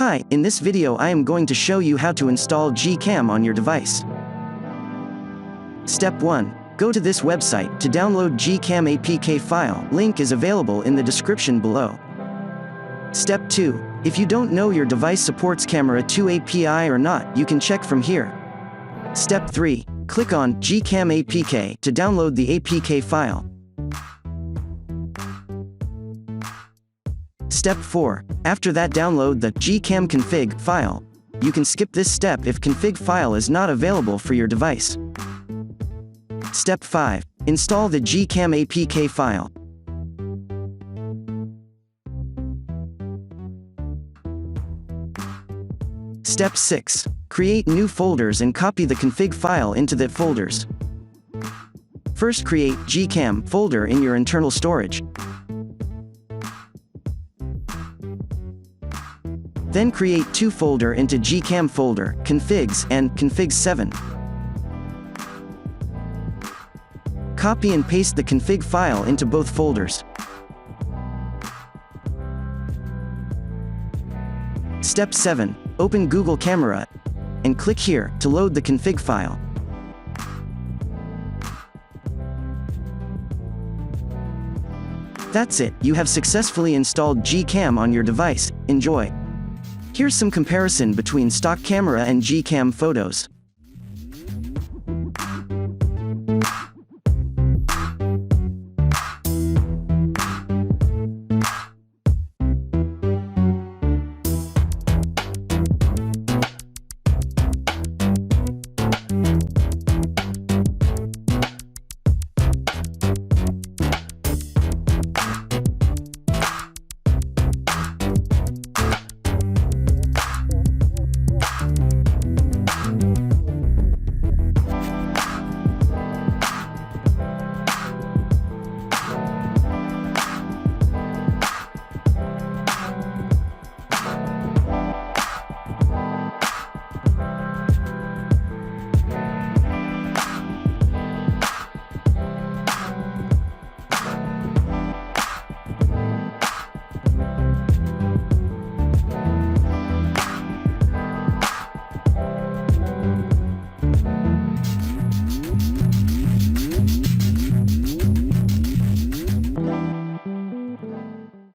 Hi, in this video I am going to show you how to install Gcam on your device. Step 1. Go to this website to download Gcam APK file. Link is available in the description below. Step 2. If you don't know your device supports Camera 2 API or not, you can check from here. Step 3. Click on Gcam APK to download the APK file. Step 4. After that, download the Gcam config file. You can skip this step if config file is not available for your device. Step 5. Install the Gcam APK file. Step 6. Create new folders and copy the config file into the folders. First, create Gcam folder in your internal storage. Then create two folder into Gcam folder, configs and config 7. Copy and paste the config file into both folders. Step 7. Open Google Camera and click here to load the config file. That's it, you have successfully installed Gcam on your device. Enjoy! Here's some comparison between stock camera and Gcam photos.